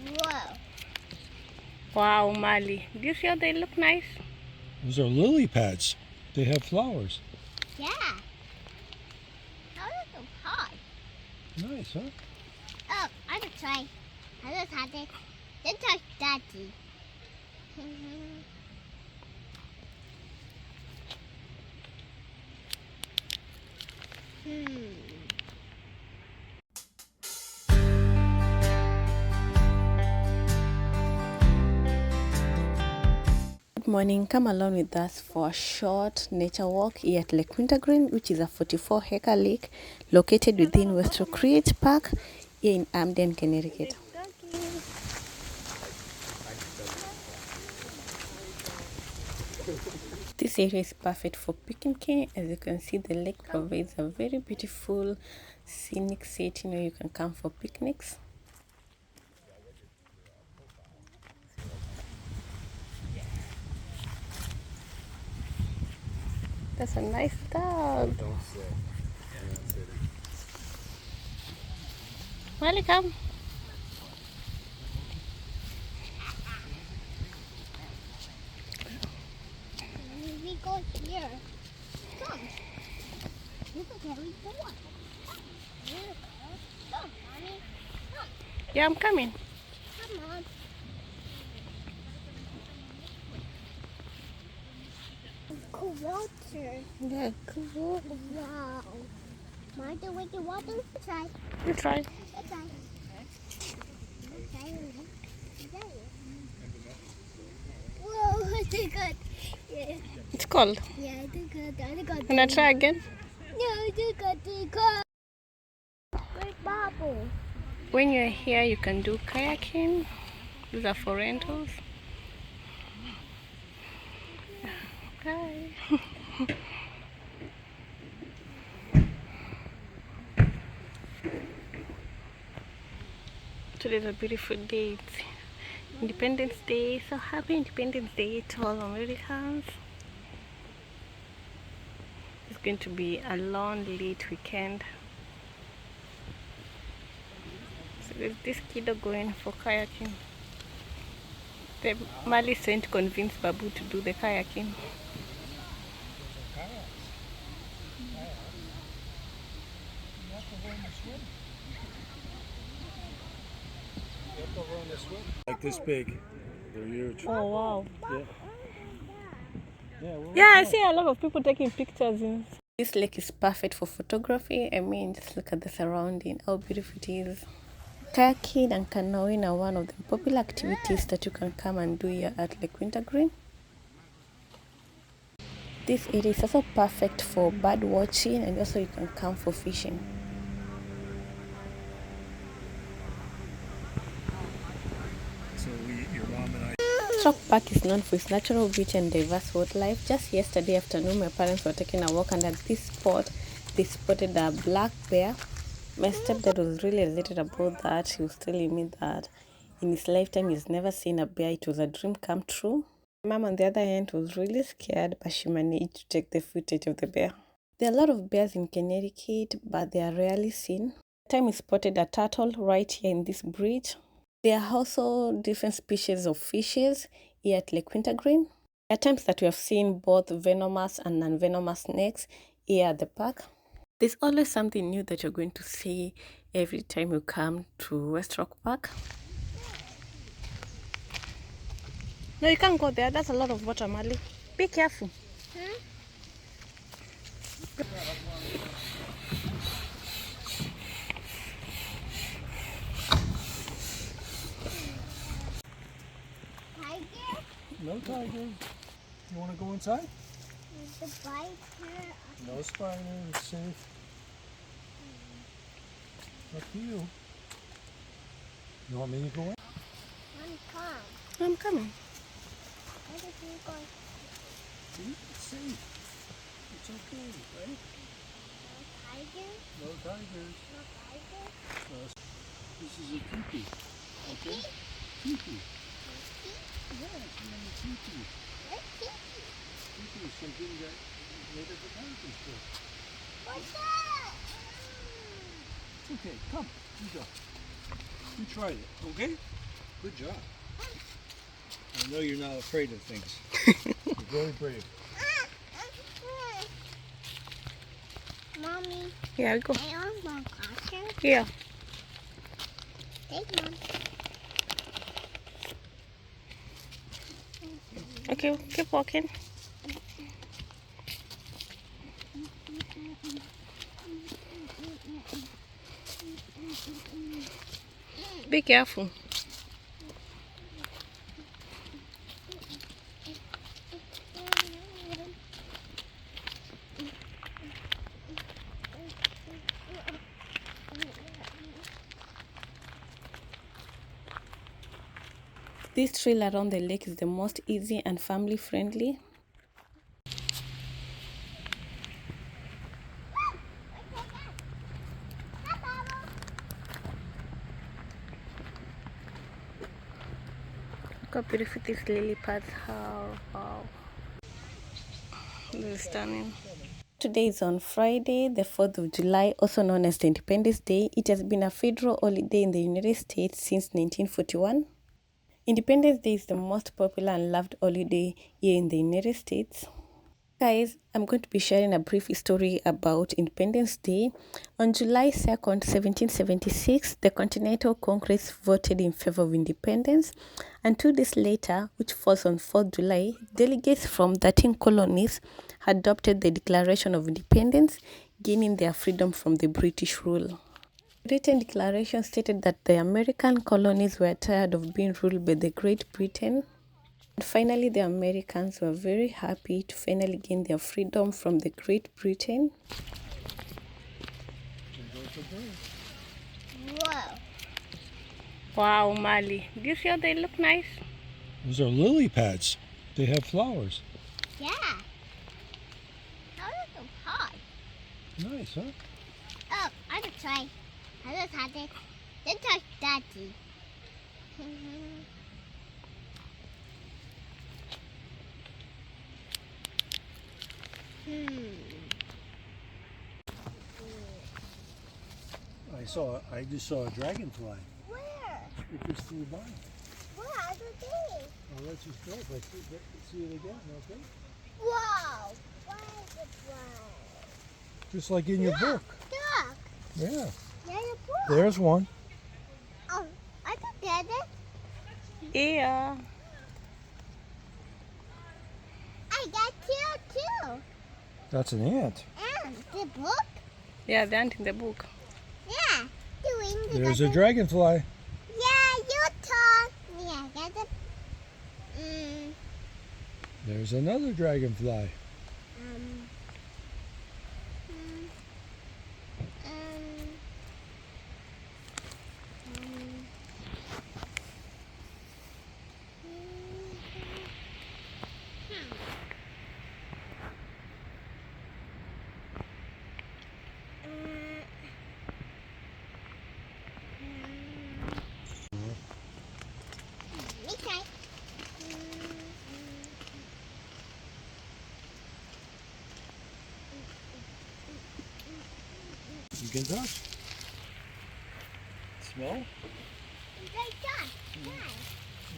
Whoa. Wow, Mali. Do you see how they look nice? Those are lily pads. They have flowers. Yeah. How is it so hot? Nice, huh? Oh, I just try. I just had it. Then touch Daddy. Good morning. Come along with us for a short nature walk here at Lake Wintergreen, which is a 44-acre lake located within Western Creek Park here in Camden, Connecticut. This area is perfect for picnicking. As you can see, the lake provides a very beautiful scenic setting where you can come for picnics. That's a nice dog. Mali, come. We go here. Come. Look at Harry Potter. Come, Mommy. Come. Yeah, I'm coming. Come on. Cool water. Yeah, cool. Wow. Mind the way the water? Try. You try. Let's try. Whoa, it's good. Yeah. It's cold. Yeah, it's good. It's good. Wanna try again? No, it's good. It's good. Great bubble. When you're here, you can do kayaking. These are for rentals. Hi. Today's a beautiful day. It's Independence Day. So happy Independence Day to all Americans. It's going to be a long, late weekend. So there's this kiddo going for kayaking. Mali is trying to convince Babu to do the kayaking. Like this big. They're huge. Oh wow. Yeah, I see a lot of people taking pictures. This lake is perfect for photography. I mean, just look at the surrounding, how beautiful it is. Kayaking and canoeing are one of the popular activities that you can come and do here at Lake Wintergreen. This area is also perfect for bird watching, and also you can come for fishing. So your mom and I. Rock Park is known for its natural beach and diverse wildlife. Just yesterday afternoon, my parents were taking a walk, and at this spot, they spotted a black bear. My stepdad was really excited about that. He was telling me that in his lifetime, he's never seen a bear. It was a dream come true. My mom, on the other hand, was really scared, but she managed to take the footage of the bear. There are a lot of bears in Connecticut, but they are rarely seen. One time we spotted a turtle right here in this bridge. There are also different species of fishes here at Lake Wintergreen. There are times that we have seen both venomous and non-venomous snakes here at the park. There's always something new that you're going to see every time you come to West Rock Park. No, you can't go there. That's a lot of water, Mali. Be careful. Tiger? No tiger. You want to go inside? The bike here. No spider. It's safe. Up to you. You want me to go in? I'm coming. Where did you go? It's safe. It's okay, right? No tiger? No tigers. No tiger? This is a teepee. Okay? Teepee. Yeah, it's a teepee. Where's Kiki? Teepee is something that Native Americans do. What's that? It's okay. Come, you go. You tried it, okay? Good job. I know you're not afraid of things. You're very brave. Mommy, Yeah, go. I want more caution. Yeah. Take one. Okay, keep walking. Be careful. This trail around the lake is the most easy and family friendly. Look how beautiful these lily pads are. Wow. This is stunning. Today is on Friday, the 4th of July, also known as the Independence Day. It has been a federal holiday in the United States since 1941. Independence Day is the most popular and loved holiday here in the United States. Guys, I'm going to be sharing a brief story about Independence Day. On July 2nd, 1776, the Continental Congress voted in favor of independence, and 2 days later, which falls on 4th July, delegates from 13 colonies adopted the Declaration of Independence, gaining their freedom from the British rule. The written declaration stated that the American colonies were tired of being ruled by the Great Britain. And finally, the Americans were very happy to finally gain their freedom from the Great Britain. Whoa. Wow, Mali. Do you see how they look nice? Those are lily pads. They have flowers. Yeah. How is so hot? Nice, huh? Oh, I just try. I just had it. Then touch Daddy. I just saw a dragonfly. Where? It just flew by. Where are the things? Oh, let's just go. Let's see it again, okay? Wow. Where is the fly? Just like in your book. Look. Yeah. There's a book. There's one. Oh, I just get it. Yeah. I got two too. That's an ant. And the book? Yeah, the ant in the book. Yeah. Doing the There's a dragonfly. Yeah, you talk. Yeah, I got the. There's another dragonfly. Um. Okay. You can touch. Smell?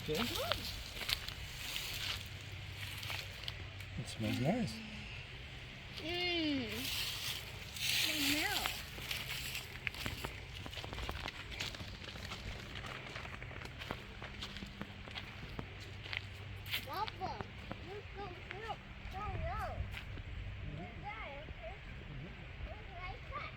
Okay. It smells nice. No. Papa, you go, go. You got it, okay? Like that.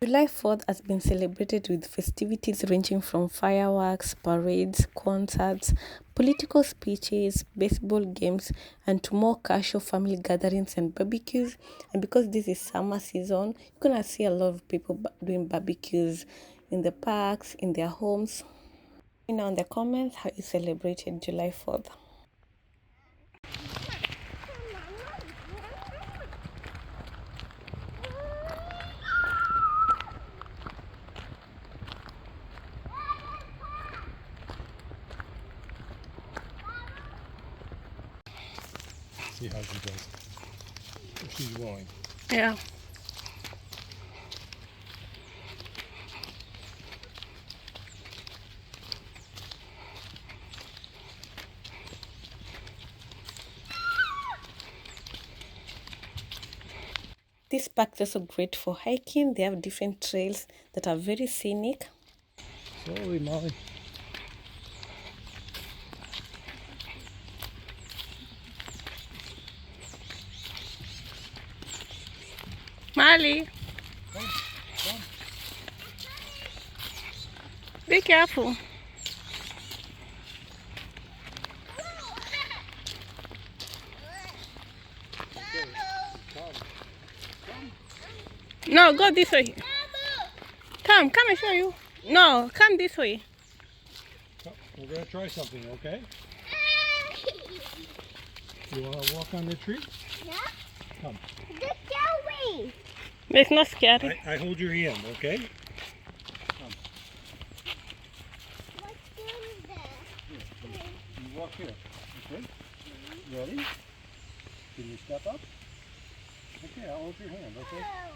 July 4th has been celebrated with festivities ranging from fireworks, parades, concerts, political speeches, baseball games, and to more casual family gatherings and barbecues. And because this is summer season, you're gonna see a lot of people doing barbecues in the parks, in their homes. Let me know in the comments how you celebrated July 4th. See how she does. If she's willing. Yeah. This park is also great for hiking. They have different trails that are very scenic. Slowly, Molly. Molly, Come, come. be careful. Okay, come. No, go this way. Come and show you. No, come this way. Come. We're going to try something, okay? You want to walk on the tree? Yeah? Come. Just show me. It's not scary. I hold your hand, okay? What's in there? You walk here, okay? Ready? Can you step up? Okay, I'll hold your hand, okay? Oh.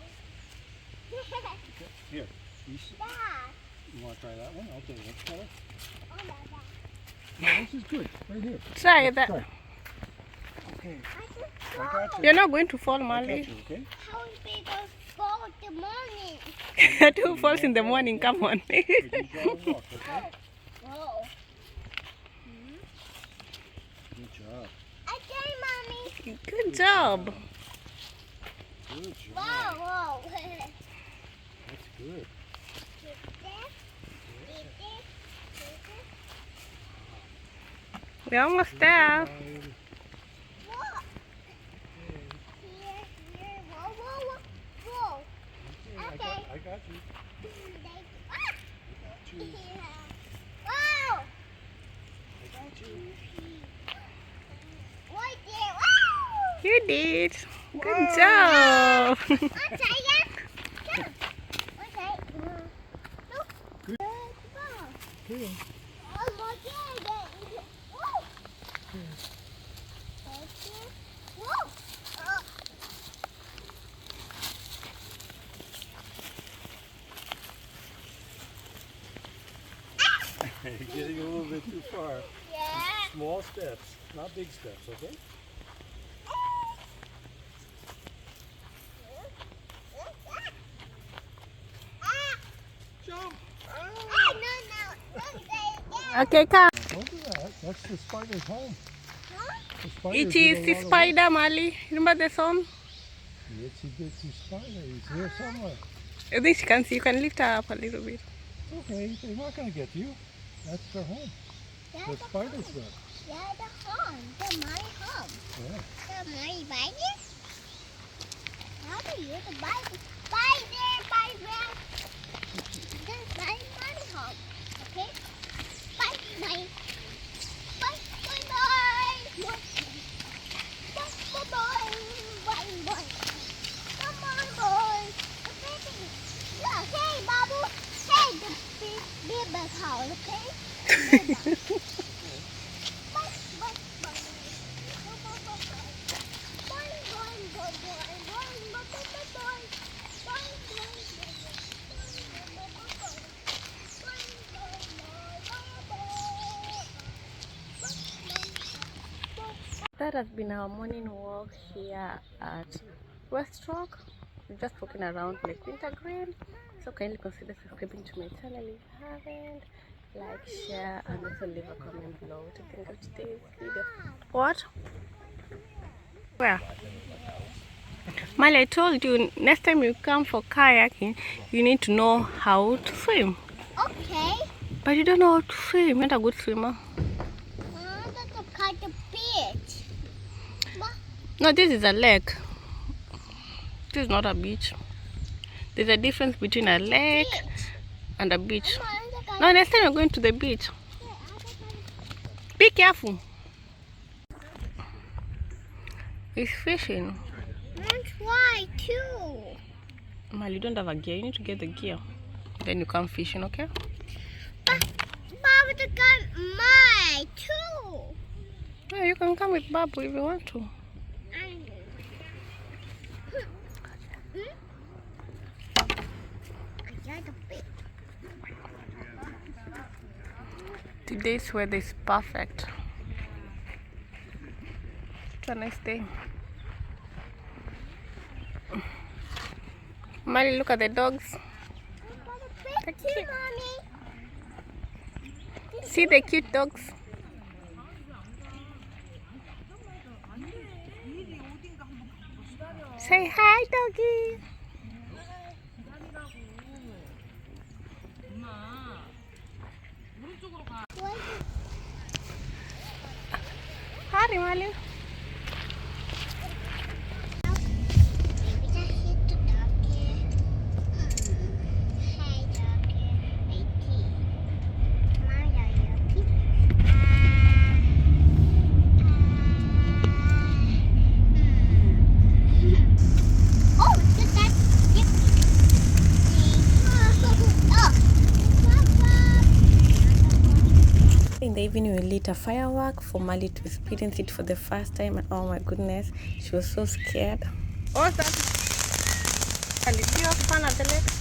Okay. Here. You want to try that one? Okay, let's try it. Oh my God. No, this is good. Right here. Try Let's that. try. Okay. I got you. You're not going to fall, I got Molly. you, okay? How is it going to go in the morning? 2 falls in the morning. Come on. Okay, you gotta walk, okay? Whoa. Good job. Okay, Mommy. Good job. Good job. Whoa, whoa. That's good. We're almost there. Right. Whoa. Here. Whoa, whoa, whoa. Whoa. Okay, I got you. Ah! Got you. Wow. I got you. Right there. Wow. You did. Good job. Okay, yeah. Okay. Look. Good. Here. Oh, my God. Whoa. Whoa. Oh. You're getting a little bit too far. Yeah. Small steps, not big steps, okay? Jump! Okay, come. Don't do that. That's the spider's home. The spiders It get is a the lot of spider, Molly. Remember the song? work. Itsy bitsy spider. He's here somewhere. I think you can see. You can lift her up a little bit. Okay, they're not going to get you. That's their home. The spider's there. Yeah, the home. The my home. Yeah. The my spider. How do you the spider? Spider. That's my home. Okay? Bye, bye. Bye, bye, bye. Bye, bye, bye. Bye, bye. Come on, boy. Yeah, hey, Babu. Hey, the big house, okay? Bye, bye, bye. Bye, bye, bye. Bye, bye, bye, bye. Bye, bye, bye, bye, bye. Bye, bye, bye, bye. That has been our morning walk here at West Rock. We're just walking around Lake Wintergreen. So kindly consider subscribing to my channel if you haven't. Like, share, and also leave a comment below what you think of today's video. What? Where? Molly, I told you next time you come for kayaking, you need to know how to swim. Okay. But you don't know how to swim. You're not a good swimmer. That's a kind of beach. No, this is a lake. This is not a beach. There's a difference between a lake and a beach. No, next time you're going to the beach. Be careful. He's fishing. That's why too. Mal, you don't have a gear. You need to get the gear. Then you come fishing, okay? Mama, the gun my too. Yeah, you can come with Babu if you want to. Today's weather is perfect. It's a nice day. Mali, look at the dogs. They're cute, Mommy. See the cute dogs. Say hi, doggy. Hi, Mali. In the evening, we lit a firework for Mali to experience it for the first time, and oh my goodness, she was so scared. What's that? Mali, do you have fun at the lake?